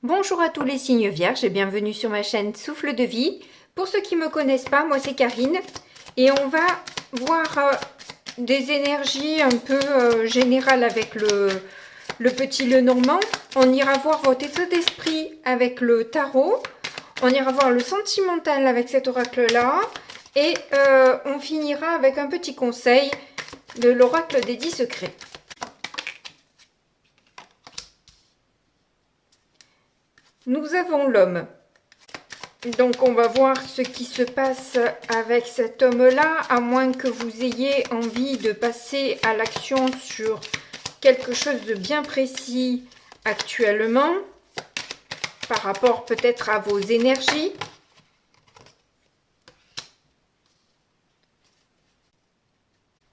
Bonjour à tous les signes vierges et bienvenue sur ma chaîne Souffle de vie. Pour ceux qui ne me connaissent pas, moi c'est Karine et on va voir des énergies un peu générales avec le petit Lenormand. On ira voir votre état d'esprit avec le tarot. On ira voir le sentimental avec cet oracle-là. Et on finira avec un petit conseil de l'oracle des 10 secrets. Nous avons l'homme. Donc on va voir ce qui se passe avec cet homme-là, à moins que vous ayez envie de passer à l'action sur quelque chose de bien précis actuellement, par rapport peut-être à vos énergies.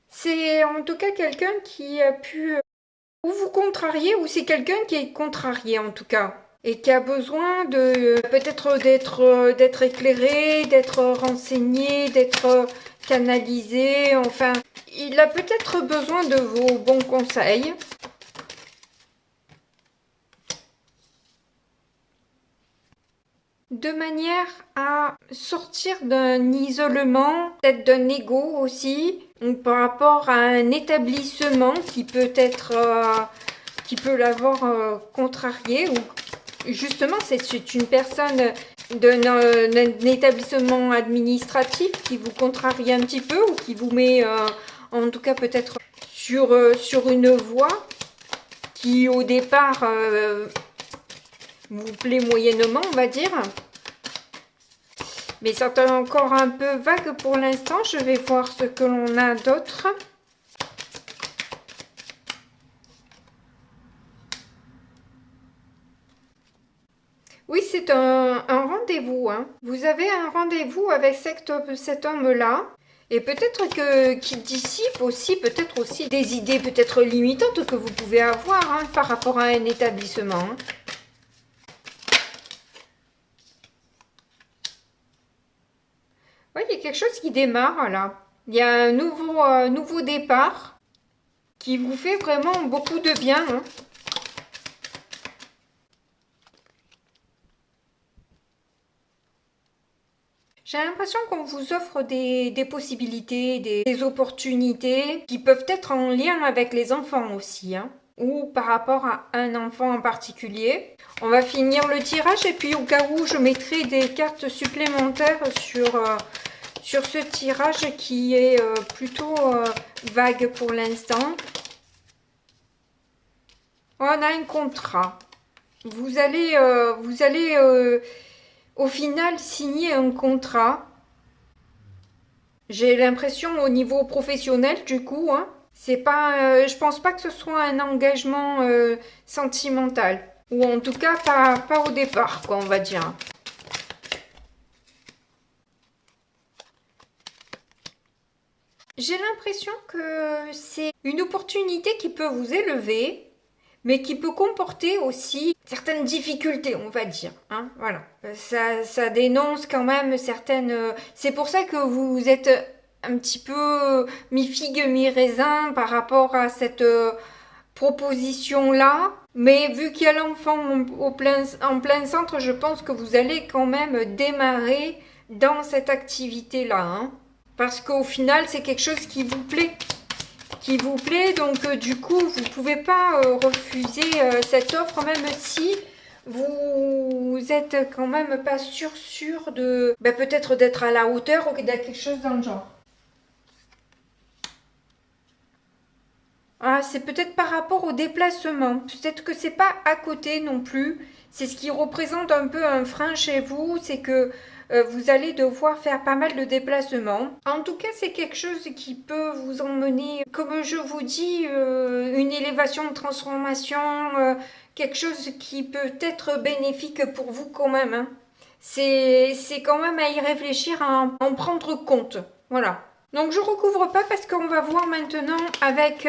C'est en tout cas quelqu'un qui a pu ou vous contrarier, ou c'est quelqu'un qui est contrarié en tout cas. Et qui a besoin de peut-être d'être éclairé, d'être renseigné, d'être canalisé, enfin, il a peut-être besoin de vos bons conseils. De manière à sortir d'un isolement, peut-être d'un ego aussi, ou par rapport à un établissement qui peut être, qui peut l'avoir contrarié ou justement, c'est une personne d'un établissement administratif qui vous contrarie un petit peu ou qui vous met, en tout cas peut-être sur une voie qui au départ vous plaît moyennement, on va dire. Mais c'est encore un peu vague pour l'instant. Je vais voir ce que l'on a d'autre. Oui, c'est un rendez-vous. Hein. Vous avez un rendez-vous avec cet homme-là. Et peut-être qu'il dissipe aussi, peut-être aussi des idées peut-être limitantes que vous pouvez avoir hein, par rapport à un établissement. Hein. Oui, il y a quelque chose qui démarre là. Il y a un nouveau départ qui vous fait vraiment beaucoup de bien. Hein. J'ai l'impression qu'on vous offre des possibilités, des opportunités qui peuvent être en lien avec les enfants aussi, hein, ou par rapport à un enfant en particulier. On va finir le tirage et puis au cas où je mettrai des cartes supplémentaires sur ce tirage qui est plutôt vague pour l'instant. On a un contrat. Vous allez au final signer un contrat. J'ai l'impression au niveau professionnel du coup, hein, c'est pas, je pense pas que ce soit un engagement sentimental. Ou en tout cas pas au départ, quoi, on va dire. J'ai l'impression que c'est une opportunité qui peut vous élever, mais qui peut comporter aussi certaines difficultés, on va dire. Hein, voilà. Ça dénonce quand même certaines... C'est pour ça que vous êtes un petit peu mi-figue, mi-raisin par rapport à cette proposition-là. Mais vu qu'il y a l'enfant en plein centre, je pense que vous allez quand même démarrer dans cette activité-là. Hein, parce qu'au final, c'est quelque chose qui vous plaît, donc du coup vous pouvez pas refuser cette offre même si vous êtes quand même pas sûr de peut-être d'être à la hauteur ou quelque chose dans le genre. Ah, c'est peut-être par rapport au déplacement, peut-être que c'est pas à côté non plus, c'est ce qui représente un peu un frein chez vous, c'est que vous allez devoir faire pas mal de déplacements. En tout cas, c'est quelque chose qui peut vous emmener, comme je vous dis, une élévation, une transformation, quelque chose qui peut être bénéfique pour vous quand même. Hein. C'est quand même à y réfléchir, à en prendre compte. Voilà. Donc je recouvre pas parce qu'on va voir maintenant avec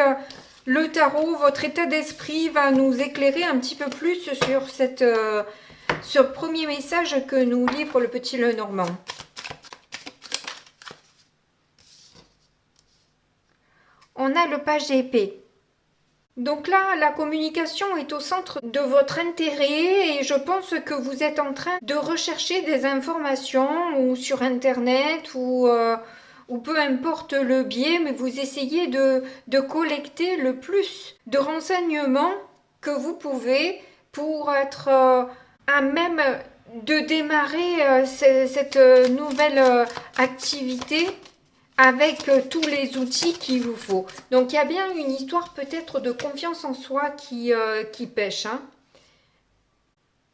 le tarot, votre état d'esprit va nous éclairer un petit peu plus sur ce premier message que nous livre le petit Lenormand. On a le page d'épée. Donc là, la communication est au centre de votre intérêt et je pense que vous êtes en train de rechercher des informations ou sur Internet ou peu importe le biais, mais vous essayez de collecter le plus de renseignements que vous pouvez pour être à même de démarrer cette nouvelle activité avec tous les outils qu'il vous faut. Donc il y a bien une histoire peut-être de confiance en soi qui pêche. Hein.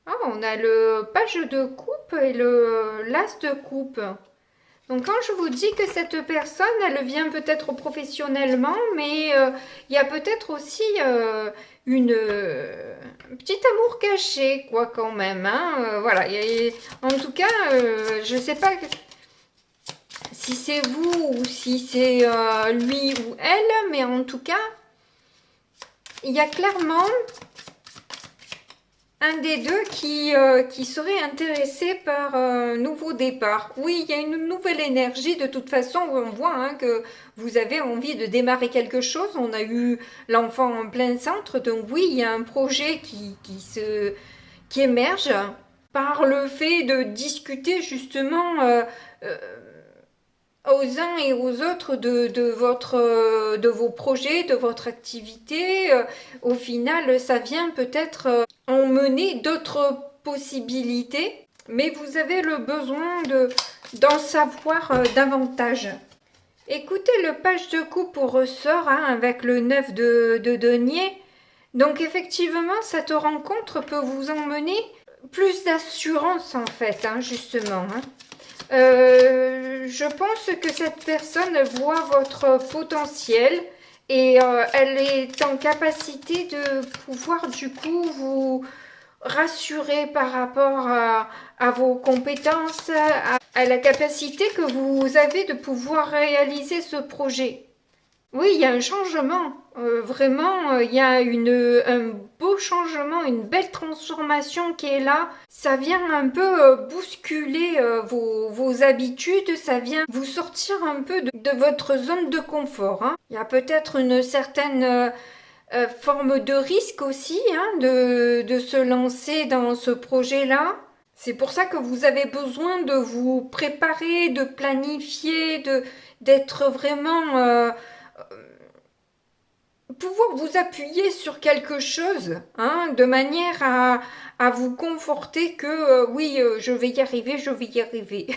Ah, on a le page de coupe et le l'as de coupe. Donc quand je vous dis que cette personne, elle vient peut-être professionnellement, mais il y a peut-être aussi un petit amour caché, quoi, quand même. Hein. Voilà. En tout cas, je ne sais pas si c'est vous ou si c'est lui ou elle, mais en tout cas, il y a clairement un des deux qui serait intéressé par un nouveau départ. Oui, il y a une nouvelle énergie. De toute façon, on voit hein, que vous avez envie de démarrer quelque chose. On a eu l'enfant en plein centre. Donc oui, il y a un projet qui émerge par le fait de discuter justement euh, aux uns et aux autres de vos projets, de votre activité. Au final, ça vient peut-être emmener d'autres possibilités, mais vous avez le besoin d'en savoir davantage. Écoutez le page de coupe au ressort hein, avec le 9 de denier. Donc effectivement, cette rencontre peut vous emmener plus d'assurance en fait, hein, justement. Hein. Je pense que cette personne voit votre potentiel et elle est en capacité de pouvoir du coup vous rassurer par rapport à vos compétences, à la capacité que vous avez de pouvoir réaliser ce projet. Oui, il y a un changement. Vraiment, il y a un beau changement, une belle transformation qui est là. Ça vient un peu bousculer vos habitudes, ça vient vous sortir un peu de votre zone de confort. Hein. Il y a peut-être une certaine forme de risque aussi hein, de se lancer dans ce projet-là. C'est pour ça que vous avez besoin de vous préparer, de planifier, d'être vraiment pouvoir vous appuyer sur quelque chose, hein, de manière à vous conforter que oui, je vais y arriver, je vais y arriver.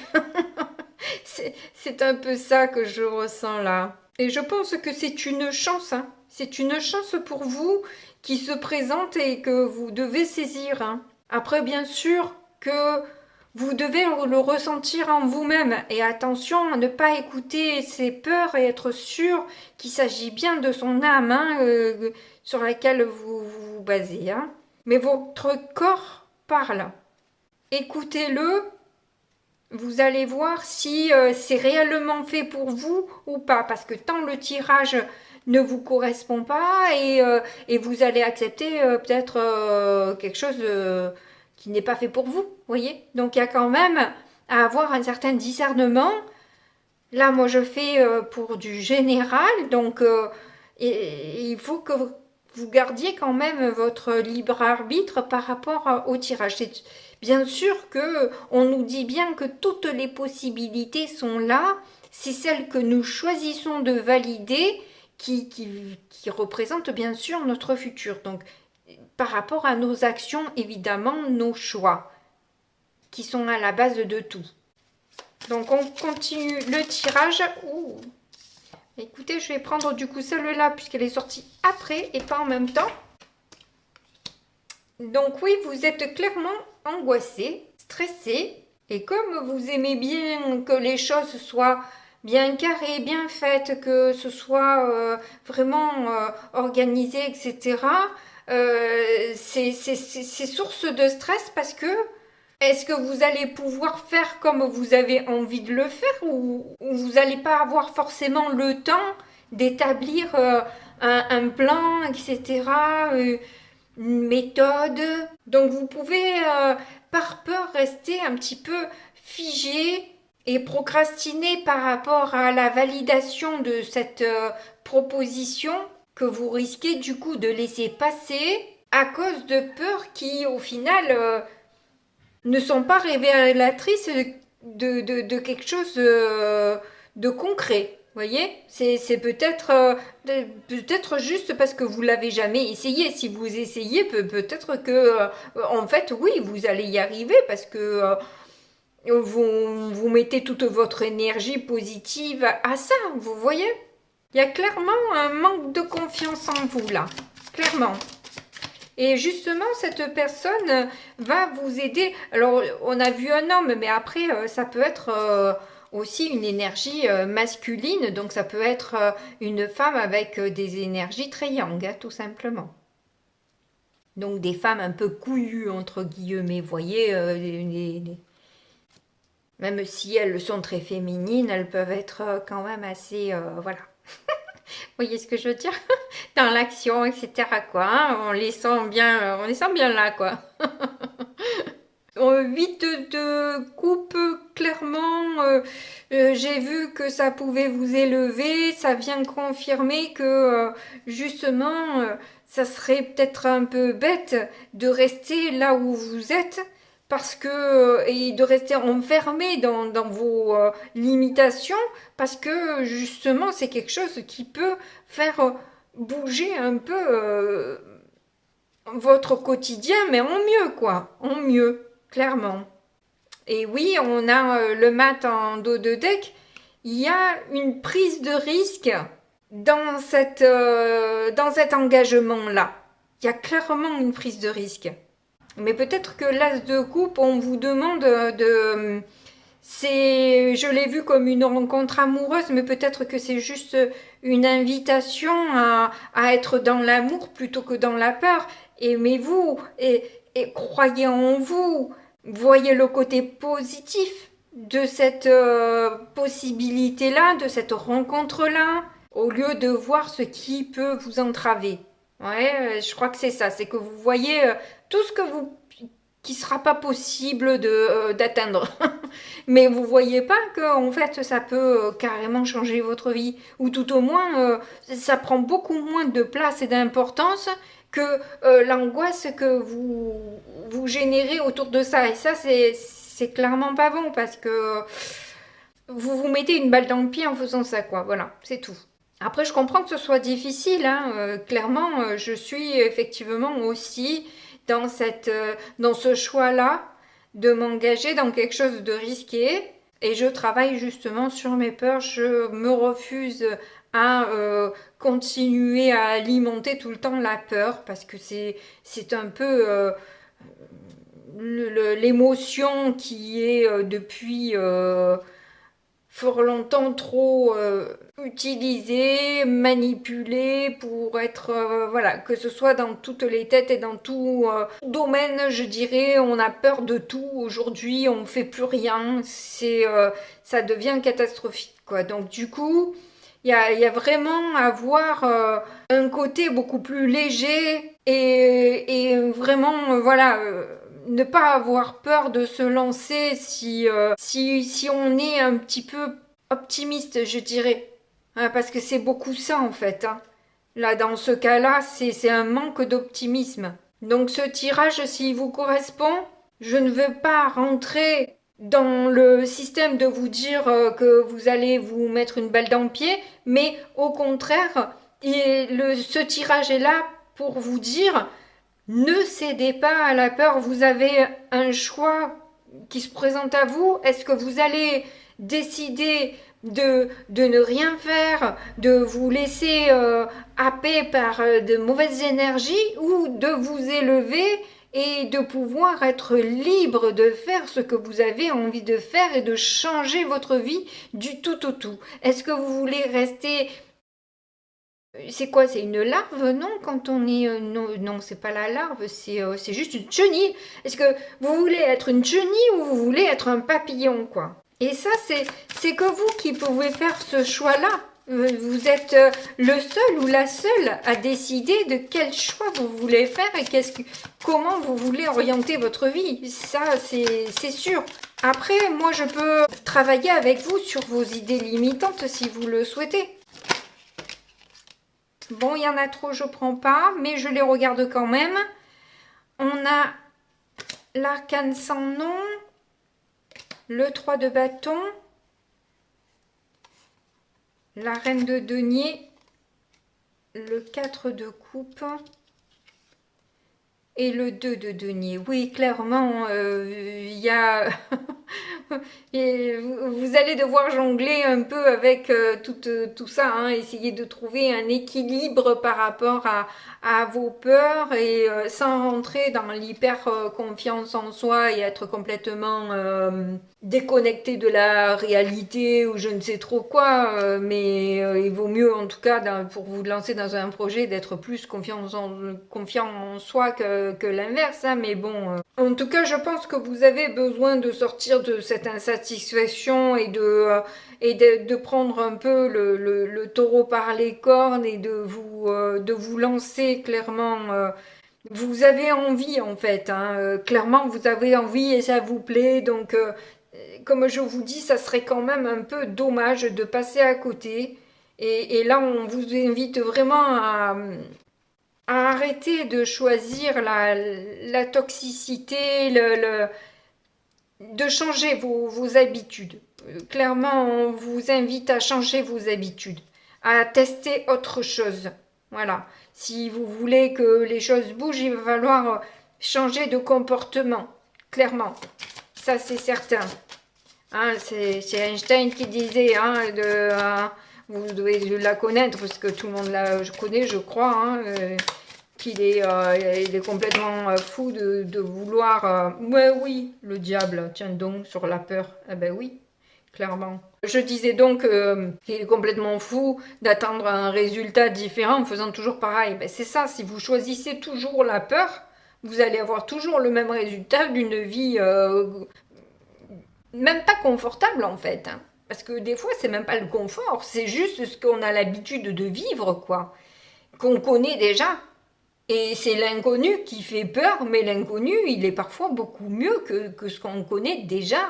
C'est un peu ça que je ressens là. Et je pense que c'est une chance, hein. C'est une chance pour vous qui se présente et que vous devez saisir. Hein. Après, bien sûr que vous devez le ressentir en vous-même et attention à ne pas écouter ses peurs et être sûr qu'il s'agit bien de son âme hein, sur laquelle vous vous basez. Hein. Mais votre corps parle. Écoutez-le, vous allez voir si c'est réellement fait pour vous ou pas. Parce que tant le tirage ne vous correspond pas et vous allez accepter peut-être quelque chose qui n'est pas fait pour vous, voyez. Donc il y a quand même à avoir un certain discernement. Là, moi, je fais pour du général, donc il faut que vous gardiez quand même votre libre arbitre par rapport au tirage. C'est bien sûr que on nous dit bien que toutes les possibilités sont là. C'est celles que nous choisissons de valider qui représentent bien sûr notre futur. Donc par rapport à nos actions, évidemment, nos choix, qui sont à la base de tout. Donc on continue le tirage. Ouh. Écoutez, je vais prendre du coup celle-là puisqu'elle est sortie après et pas en même temps. Donc oui, vous êtes clairement angoissé, stressé. Et comme vous aimez bien que les choses soient bien carrées, bien faites, que ce soit vraiment organisé, etc., c'est source de stress parce que est-ce que vous allez pouvoir faire comme vous avez envie de le faire ou vous n'allez pas avoir forcément le temps d'établir un plan, etc., une méthode. Donc vous pouvez, par peur, rester un petit peu figé et procrastiner par rapport à la validation de cette proposition que vous risquez du coup de laisser passer à cause de peurs qui, au final, ne sont pas révélatrices de quelque chose de concret. Vous voyez, c'est peut-être juste parce que vous l'avez jamais essayé. Si vous essayez, peut-être que en fait, oui, vous allez y arriver parce que vous mettez toute votre énergie positive à ça. Vous voyez, il y a clairement un manque de confiance en vous là, clairement. Et justement, cette personne va vous aider. Alors, on a vu un homme, mais après, ça peut être aussi une énergie masculine. Donc, ça peut être une femme avec des énergies très yang, hein, tout simplement. Donc, des femmes un peu couillues, entre guillemets. Vous voyez, même si elles sont très féminines, elles peuvent être quand même assez... voilà. Vous voyez ce que je veux dire? Dans l'action, etc. quoi. Hein, on les sent bien là, quoi. 8 de coupe, clairement, j'ai vu que ça pouvait vous élever. Ça vient confirmer que, justement, ça serait peut-être un peu bête de rester là où vous êtes. Parce que, et de rester enfermé dans vos limitations, parce que justement c'est quelque chose qui peut faire bouger un peu votre quotidien, mais en mieux quoi, en mieux, clairement. Et oui, on a le mat en dos de deck, il y a une prise de risque dans cet engagement-là. Il y a clairement une prise de risque. Mais peut-être que l'as de coupe, on vous demande de... je l'ai vu comme une rencontre amoureuse, mais peut-être que c'est juste une invitation à être dans l'amour plutôt que dans la peur. Aimez-vous et croyez en vous. Voyez le côté positif de cette possibilité-là, de cette rencontre-là, au lieu de voir ce qui peut vous entraver. Ouais, je crois que c'est ça, c'est que vous voyez tout ce que vous qui sera pas possible d'atteindre. Mais vous voyez pas que en fait ça peut carrément changer votre vie, ou tout au moins ça prend beaucoup moins de place et d'importance que l'angoisse que vous générez autour de ça. Et ça c'est clairement pas bon parce que vous vous mettez une balle dans le pied en faisant ça quoi. Voilà, c'est tout. Après, je comprends que ce soit difficile, hein. Clairement, je suis effectivement aussi dans ce choix-là de m'engager dans quelque chose de risqué. Et je travaille justement sur mes peurs. Je me refuse à continuer à alimenter tout le temps la peur parce que c'est un peu l'émotion qui est depuis... fort longtemps trop utilisé, manipulé pour être, voilà, que ce soit dans toutes les têtes et dans tout domaine, je dirais, on a peur de tout. Aujourd'hui, on fait plus rien, ça devient catastrophique, quoi. Donc du coup, il y a vraiment à avoir un côté beaucoup plus léger et vraiment, voilà... ne pas avoir peur de se lancer si on est un petit peu optimiste, je dirais. Hein, parce que c'est beaucoup ça, en fait. Hein. Là, dans ce cas-là, c'est un manque d'optimisme. Donc, ce tirage, s'il vous correspond, je ne veux pas rentrer dans le système de vous dire que vous allez vous mettre une balle dans le pied, mais au contraire, ce tirage est là pour vous dire... Ne cédez pas à la peur, vous avez un choix qui se présente à vous. Est-ce que vous allez décider de ne rien faire, de vous laisser happer par de mauvaises énergies ou de vous élever et de pouvoir être libre de faire ce que vous avez envie de faire et de changer votre vie du tout au tout? Est-ce que vous voulez rester... C'est quoi? C'est une larve, non? Quand on est... non, c'est pas la larve, c'est juste une chenille. Est-ce que vous voulez être une chenille ou vous voulez être un papillon, quoi? Et ça, c'est que vous qui pouvez faire ce choix-là. Vous êtes le seul ou la seule à décider de quel choix vous voulez faire et comment vous voulez orienter votre vie. Ça, c'est sûr. Après, moi, je peux travailler avec vous sur vos idées limitantes si vous le souhaitez. Bon, il y en a trop, je prends pas, mais je les regarde quand même. On a l'arcane sans nom, le 3 de bâton, la reine de denier, le 4 de coupe et le 2 de denier. Oui, clairement, il y a... Et vous allez devoir jongler un peu avec tout ça, hein, essayer de trouver un équilibre par rapport à vos peurs et sans rentrer dans l'hyper confiance en soi et être complètement déconnecté de la réalité ou je ne sais trop quoi, mais il vaut mieux en tout cas pour vous lancer dans un projet d'être plus confiant en soi que l'inverse, hein, mais bon, en tout cas je pense que vous avez besoin de sortir de cette insatisfaction et de prendre un peu le taureau par les cornes et de vous lancer clairement. Vous avez envie en fait, hein, clairement vous avez envie et ça vous plaît, donc comme je vous dis, ça serait quand même un peu dommage de passer à côté. Et là, on vous invite vraiment à arrêter de choisir la toxicité, de changer vos habitudes. Clairement, on vous invite à changer vos habitudes, à tester autre chose. Voilà. Si vous voulez que les choses bougent, il va falloir changer de comportement. Clairement. Ça, c'est certain. Hein, c'est Einstein qui disait, hein, vous devez la connaître, parce que tout le monde la connaît, je crois, hein, qu'il est, il est complètement fou de vouloir... ouais, oui, le diable, tiens donc, sur la peur. Eh ben oui, clairement. Je disais donc qu'il est complètement fou d'attendre un résultat différent en faisant toujours pareil. Ben c'est ça, si vous choisissez toujours la peur, vous allez avoir toujours le même résultat d'une vie même pas confortable en fait. Hein. Parce que des fois, c'est même pas le confort, c'est juste ce qu'on a l'habitude de vivre, quoi. Qu'on connaît déjà. Et c'est l'inconnu qui fait peur, mais l'inconnu, il est parfois beaucoup mieux que ce qu'on connaît déjà.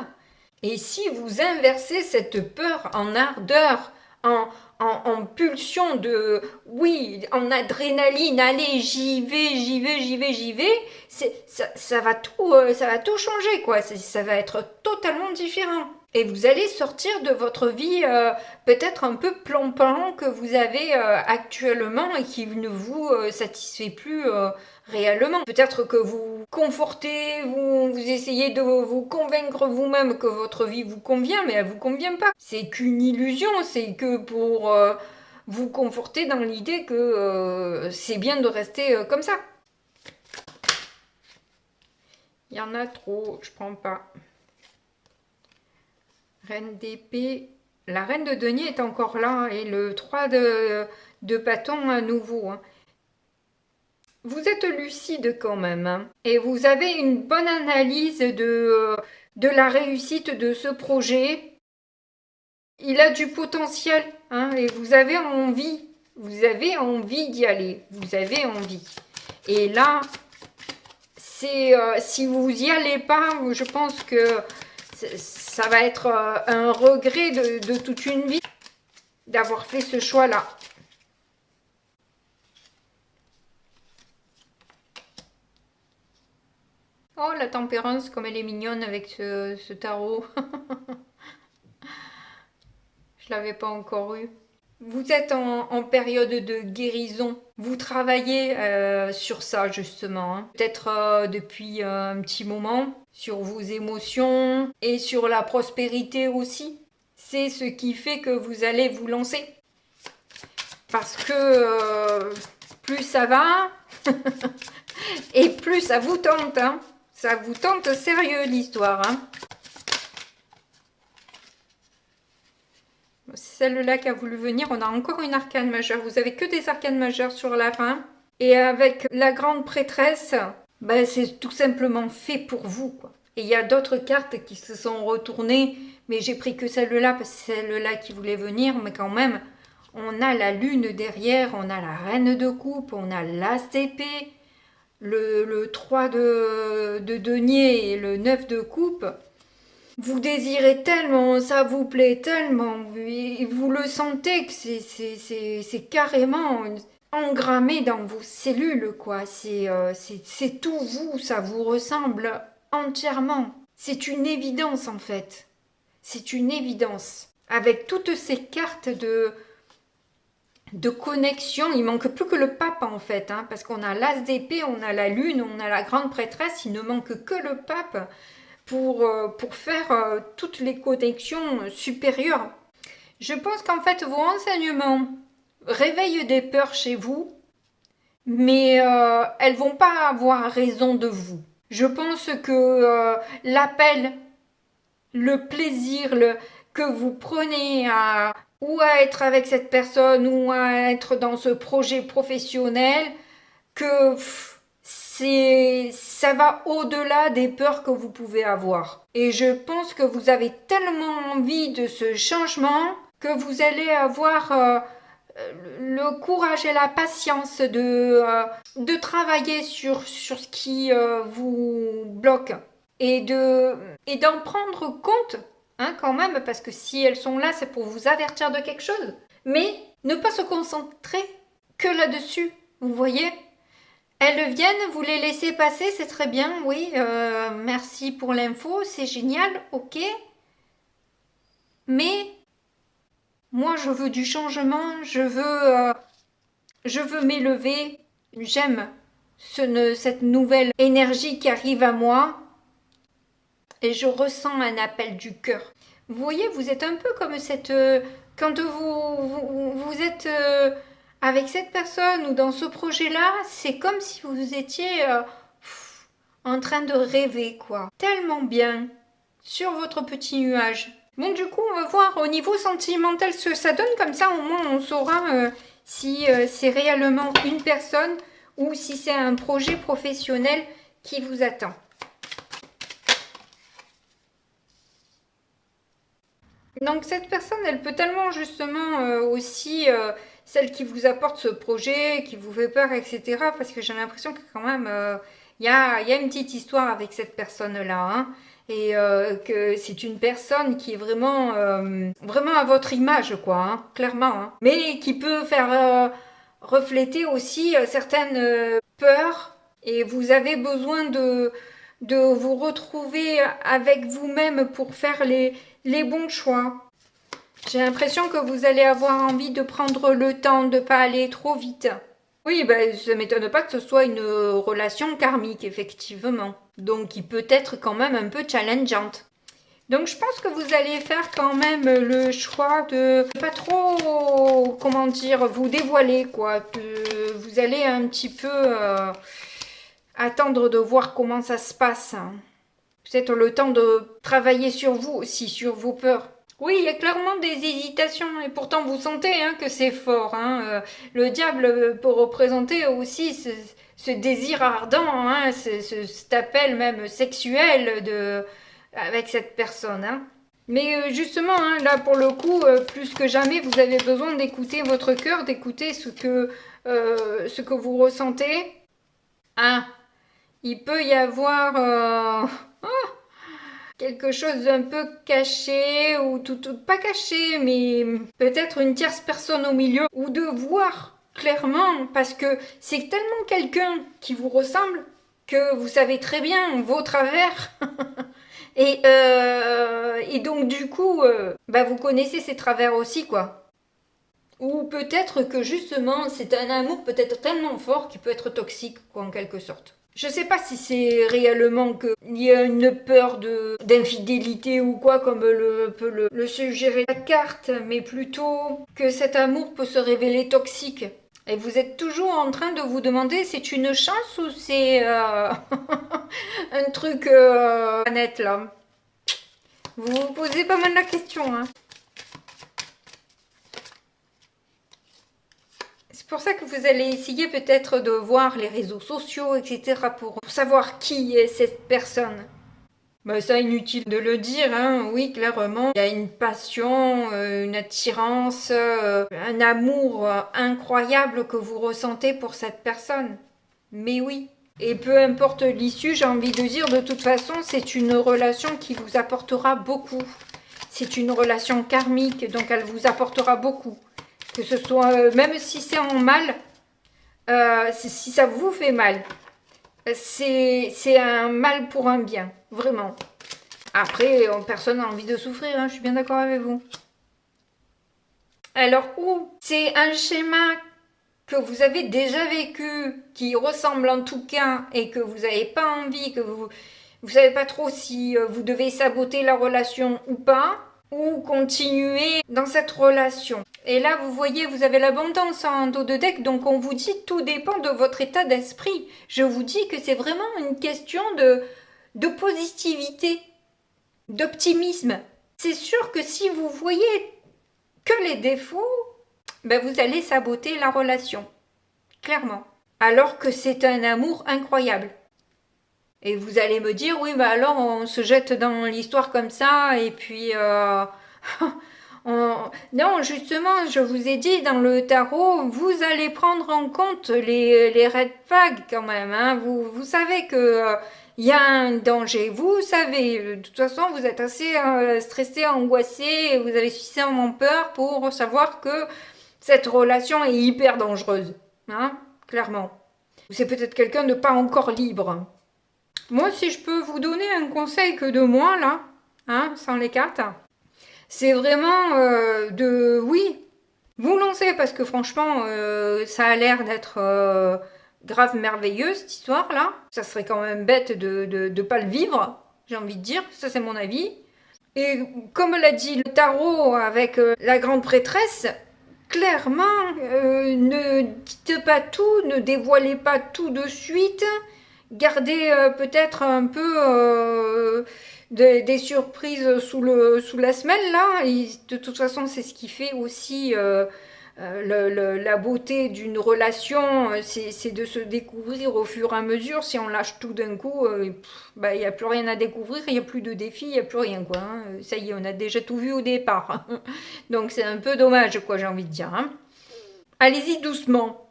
Et si vous inversez cette peur en ardeur, en pulsion de oui, en adrénaline, allez, j'y vais, j'y vais, j'y vais, j'y vais, ça va tout changer, quoi. Ça va être totalement différent. Et vous allez sortir de votre vie peut-être un peu plan-plan que vous avez actuellement et qui ne vous satisfait plus réellement. Peut-être que vous confortez, vous essayez de vous convaincre vous-même que votre vie vous convient, mais elle vous convient pas. C'est qu'une illusion, c'est que pour vous conforter dans l'idée que c'est bien de rester comme ça. Il y en a trop, je prends pas. Reine d'épée. La reine de denier est encore là, hein, et le 3 de bâton à nouveau. Hein. Vous êtes lucide quand même, hein, et vous avez une bonne analyse de la réussite de ce projet. Il a du potentiel, hein, et vous avez envie d'y aller, vous avez envie. Et là, c'est si vous y allez pas, je pense que ça va être un regret de toute une vie d'avoir fait ce choix-là. Oh, la tempérance, comme elle est mignonne avec ce tarot. Je l'avais pas encore eu. Vous êtes en période de guérison. Vous travaillez sur ça, justement. Hein. Peut-être depuis un petit moment. Sur vos émotions et sur la prospérité aussi. C'est ce qui fait que vous allez vous lancer. Parce que plus ça va et plus ça vous tente. Hein. Ça vous tente sérieux l'histoire. Hein. C'est celle-là qui a voulu venir. On a encore une arcane majeure. Vous avez que des arcanes majeures sur la fin. Et avec la grande prêtresse, ben c'est tout simplement fait pour vous, quoi. Et il y a d'autres cartes qui se sont retournées, mais j'ai pris que celle-là parce que c'est celle-là qui voulait venir. Mais quand même, on a la lune derrière, on a la reine de coupe, on a l'as d'épée, le 3 de denier et le 9 de coupe. Vous désirez tellement, ça vous plaît tellement, vous le sentez que c'est carrément engrammé dans vos cellules, quoi. C'est tout vous, ça vous ressemble entièrement. C'est une évidence, en fait. C'est une évidence. Avec toutes ces cartes de connexion, il manque plus que le pape, en fait, hein, parce qu'on a l'as d'épée, on a la lune, on a la grande prêtresse, il ne manque que le pape pour faire toutes les connexions supérieures. Je pense qu'en fait, vos renseignements réveillent des peurs chez vous, mais elles vont pas avoir raison de vous. Je pense que l'appel, le plaisir que vous prenez ou à être avec cette personne ou à être dans ce projet professionnel, que ça va au-delà des peurs que vous pouvez avoir. Et je pense que vous avez tellement envie de ce changement que vous allez avoir le courage et la patience de travailler sur ce qui vous bloque et d'en prendre compte, hein, quand même, parce que si elles sont là, c'est pour vous avertir de quelque chose. Mais ne pas se concentrer que là-dessus, vous voyez. Elles viennent, vous les laissez passer, c'est très bien, oui, merci pour l'info, c'est génial, ok. Mais moi, je veux du changement, je veux m'élever, j'aime cette nouvelle énergie qui arrive à moi et je ressens un appel du cœur. Vous voyez, vous êtes un peu comme quand vous êtes avec cette personne ou dans ce projet-là, c'est comme si vous étiez en train de rêver, quoi. Tellement bien, sur votre petit nuage. Bon, du coup, on va voir au niveau sentimental ce que ça donne. Comme ça, au moins, on saura si c'est réellement une personne ou si c'est un projet professionnel qui vous attend. Donc, cette personne, elle peut tellement justement aussi, celle qui vous apporte ce projet, qui vous fait peur, etc. Parce que j'ai l'impression que quand même, il y a une petite histoire avec cette personne-là, hein. Et que c'est une personne qui est vraiment, vraiment à votre image, quoi, hein, clairement. Hein. Mais qui peut faire refléter aussi certaines peurs. Et vous avez besoin de vous retrouver avec vous-même pour faire les bons choix. J'ai l'impression que vous allez avoir envie de prendre le temps, de ne pas aller trop vite. Oui, ben, ça ne m'étonne pas que ce soit une relation karmique, effectivement. Donc, qui peut être quand même un peu challengeante. Donc, je pense que vous allez faire quand même le choix de pas trop, comment dire, vous dévoiler, quoi. Vous allez un petit peu attendre de voir comment ça se passe. Peut-être le temps de travailler sur vous aussi, sur vos peurs. Oui, il y a clairement des hésitations et pourtant vous sentez que c'est fort. Hein. Le diable peut représenter aussi ce désir ardent, hein, cet appel même sexuel avec cette personne. Hein. Mais justement, hein, là pour le coup, plus que jamais, vous avez besoin d'écouter votre cœur, d'écouter ce que vous ressentez. Ah, il peut y avoir quelque chose d'un peu caché ou tout pas caché, mais peut-être une tierce personne au milieu ou de voir clairement parce que c'est tellement quelqu'un qui vous ressemble que vous savez très bien vos travers. Et donc du coup, vous connaissez ces travers aussi, quoi. Ou peut-être que justement, c'est un amour peut-être tellement fort qui peut être toxique, quoi, en quelque sorte. Je sais pas si c'est réellement qu'il y a une peur d'infidélité ou quoi, comme peut le suggérer la carte, mais plutôt que cet amour peut se révéler toxique. Et vous êtes toujours en train de vous demander, c'est une chance ou c'est un truc net là. Vous vous posez pas mal la question, hein. C'est pour ça que vous allez essayer peut-être de voir les réseaux sociaux, etc. pour savoir qui est cette personne. Ça, inutile de le dire, hein. Oui, clairement. Il y a une passion, une attirance, un amour incroyable que vous ressentez pour cette personne. Mais oui. Et peu importe l'issue, j'ai envie de dire, de toute façon, c'est une relation qui vous apportera beaucoup. C'est une relation karmique, donc elle vous apportera beaucoup. Que ce soit, même si c'est en mal, Si ça vous fait mal, c'est un mal pour un bien, vraiment. Après, personne n'a envie de souffrir, hein, je suis bien d'accord avec vous. Alors, ou c'est un schéma que vous avez déjà vécu, qui ressemble en tout cas, et que vous n'avez pas envie, que vous savez pas trop si vous devez saboter la relation ou pas, ou continuer dans cette relation. Et là, vous voyez, vous avez l'abondance en dos de deck, donc on vous dit tout dépend de votre état d'esprit. Je vous dis que c'est vraiment une question de positivité, d'optimisme. C'est sûr que si vous voyez que les défauts, ben vous allez saboter la relation. Clairement. Alors que c'est un amour incroyable. Et vous allez me dire, oui, bah alors on se jette dans l'histoire comme ça, et puis... Non, justement, je vous ai dit, dans le tarot, vous allez prendre en compte les red flags quand même. Hein. Vous savez que il y a un danger. Vous savez, de toute façon, vous êtes assez stressé, angoissé, et vous avez suffisamment peur pour savoir que cette relation est hyper dangereuse. Hein, clairement. C'est peut-être quelqu'un de pas encore libre. Moi, si je peux vous donner un conseil que de moi, là, hein, sans les cartes, c'est vraiment oui, vous lancez parce que franchement, ça a l'air d'être grave merveilleux cette histoire-là. Ça serait quand même bête de pas le vivre, j'ai envie de dire. Ça, c'est mon avis. Et comme l'a dit le tarot avec la grande prêtresse, clairement, ne dites pas tout, ne dévoilez pas tout de suite. Gardez peut-être un peu des surprises sous la semelle là. Et de toute façon, c'est ce qui fait aussi la beauté d'une relation, c'est de se découvrir au fur et à mesure. Si on lâche tout d'un coup, il n'y a plus rien à découvrir, il n'y a plus de défis, il n'y a plus rien quoi. Hein. Ça y est, on a déjà tout vu au départ. Donc c'est un peu dommage quoi, j'ai envie de dire. Hein. Allez-y doucement.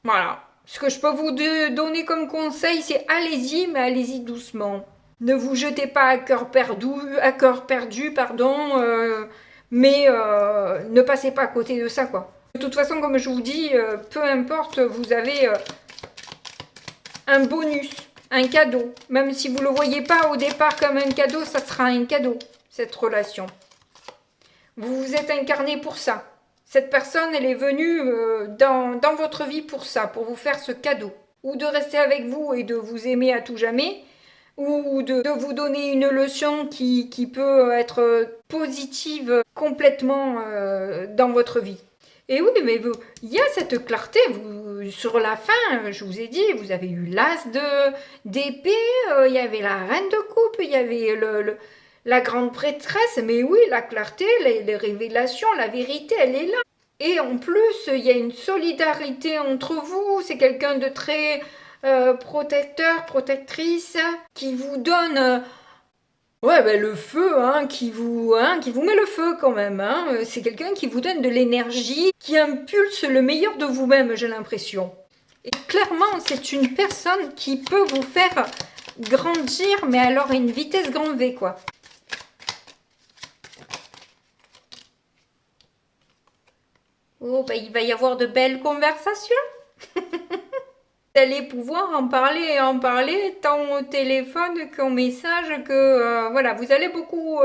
Voilà. Ce que je peux vous donner comme conseil, c'est allez-y, mais allez-y doucement. Ne vous jetez pas à cœur perdu, pardon, mais ne passez pas à côté de ça, quoi. De toute façon, comme je vous dis, peu importe, vous avez un bonus, un cadeau. Même si vous ne le voyez pas au départ comme un cadeau, ça sera un cadeau, cette relation. Vous vous êtes incarné pour ça. Cette personne, elle est venue dans votre vie pour ça, pour vous faire ce cadeau. Ou de rester avec vous et de vous aimer à tout jamais, ou de vous donner une leçon qui peut être positive complètement dans votre vie. Et oui, mais il y a cette clarté. Sur la fin, je vous ai dit, vous avez eu l'as d'épée, il y avait la reine de coupe, il y avait la grande prêtresse, mais oui, la clarté, les révélations, la vérité, elle est là. Et en plus, il y a une solidarité entre vous, c'est quelqu'un de très protecteur, protectrice, qui vous donne le feu, qui vous met le feu quand même. C'est quelqu'un qui vous donne de l'énergie, qui impulse le meilleur de vous-même, j'ai l'impression. Et clairement, c'est une personne qui peut vous faire grandir, mais alors à une vitesse grand V, quoi. Oh, il va y avoir de belles conversations. Vous allez pouvoir en parler, tant au téléphone qu'en message, que voilà, vous allez beaucoup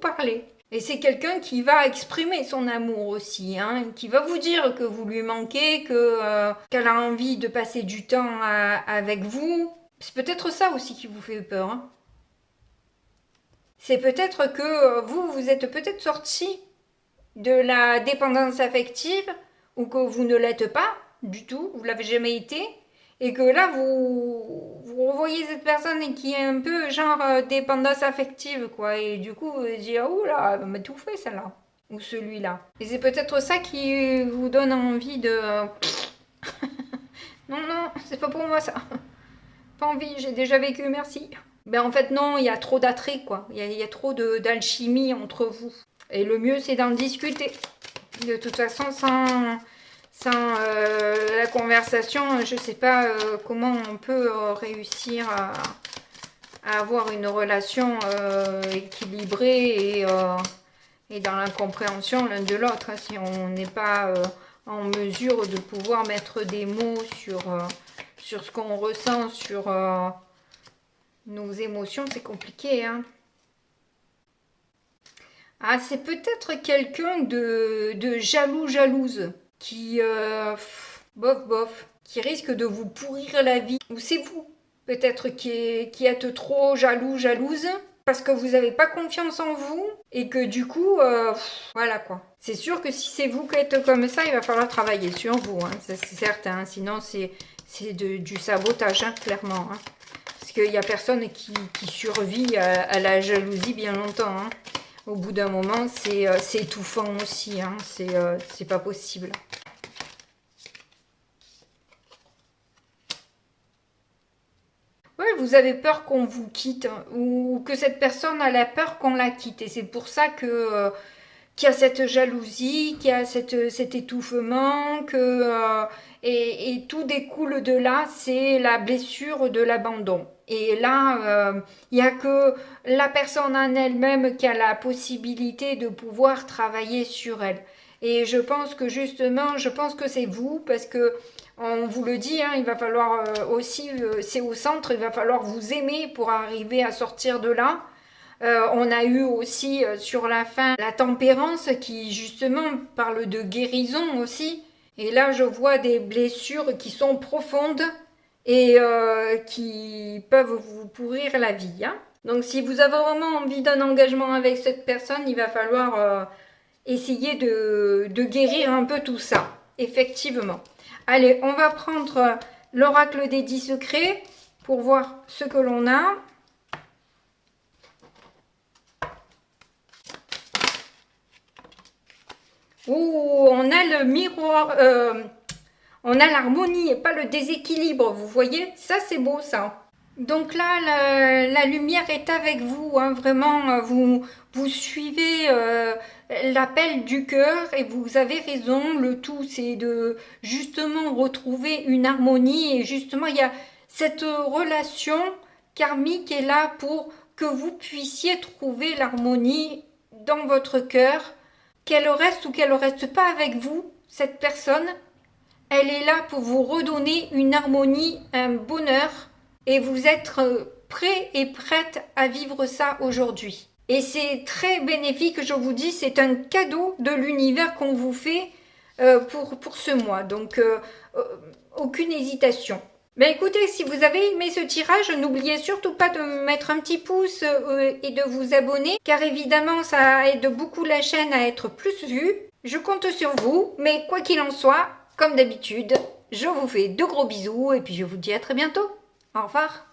parler. Et c'est quelqu'un qui va exprimer son amour aussi, qui va vous dire que vous lui manquez, qu'elle a envie de passer du temps avec vous. C'est peut-être ça aussi qui vous fait peur. Hein. C'est peut-être que vous êtes peut-être sorti de la dépendance affective, ou que vous ne l'êtes pas du tout, vous l'avez jamais été, et que là vous revoyez cette personne qui est un peu genre dépendance affective, quoi, et du coup vous dites oh là, elle m'a tout fait celle-là, ou celui-là. Et c'est peut-être ça qui vous donne envie de non, c'est pas pour moi ça. Pas envie, j'ai déjà vécu, merci. Ben en fait non, il y a trop d'attrait, quoi. Il y a trop d'alchimie entre vous. Et le mieux, c'est d'en discuter. De toute façon, sans la conversation, je ne sais pas comment on peut réussir à avoir une relation équilibrée et dans l'incompréhension l'un de l'autre. Si on n'est pas en mesure de pouvoir mettre des mots sur ce qu'on ressent, sur nos émotions, c'est compliqué, hein. Ah, c'est peut-être quelqu'un de jalouse, qui, bof, qui risque de vous pourrir la vie. Ou c'est vous, peut-être, qui êtes trop jalouse, parce que vous n'avez pas confiance en vous, et que du coup, voilà quoi. C'est sûr que si c'est vous qui êtes comme ça, il va falloir travailler sur vous, hein, ça c'est certain, hein. Sinon c'est du sabotage, hein, clairement. Hein. Parce qu'il n'y a personne qui survit à la jalousie bien longtemps, hein. Au bout d'un moment, c'est étouffant aussi, hein. C'est pas possible. Ouais, vous avez peur qu'on vous quitte, hein, ou que cette personne a la peur qu'on la quitte. Et c'est pour ça qu'il y a cette jalousie, qu'il y a cet étouffement, et tout découle de là, c'est la blessure de l'abandon. Et là, il n'y a que la personne en elle-même qui a la possibilité de pouvoir travailler sur elle. Et je pense que justement, je pense que c'est vous, parce que on vous le dit, hein, il va falloir aussi, c'est au centre, il va falloir vous aimer pour arriver à sortir de là. On a eu aussi sur la fin la tempérance qui justement parle de guérison aussi. Et là, je vois des blessures qui sont profondes et qui peuvent vous pourrir la vie, hein. Donc si vous avez vraiment envie d'un engagement avec cette personne, il va falloir essayer de guérir un peu tout ça, effectivement. Allez, on va prendre l'oracle des 10 secrets pour voir ce que l'on a. Ouh, on a le miroir, on a l'harmonie et pas le déséquilibre, vous voyez? Ça, c'est beau, ça. Donc là, la lumière est avec vous, hein, vraiment, vous suivez l'appel du cœur et vous avez raison, le tout c'est de justement retrouver une harmonie et justement il y a cette relation karmique est là pour que vous puissiez trouver l'harmonie dans votre cœur, qu'elle reste ou qu'elle ne reste pas avec vous, cette personne, elle est là pour vous redonner une harmonie, un bonheur et vous êtes prêt et prête à vivre ça aujourd'hui. Et c'est très bénéfique, je vous dis, c'est un cadeau de l'univers qu'on vous fait pour ce mois. Donc, aucune hésitation. Mais écoutez, si vous avez aimé ce tirage, n'oubliez surtout pas de mettre un petit pouce et de vous abonner, car évidemment, ça aide beaucoup la chaîne à être plus vue. Je compte sur vous, mais quoi qu'il en soit, comme d'habitude, je vous fais de gros bisous et puis je vous dis à très bientôt. Au revoir.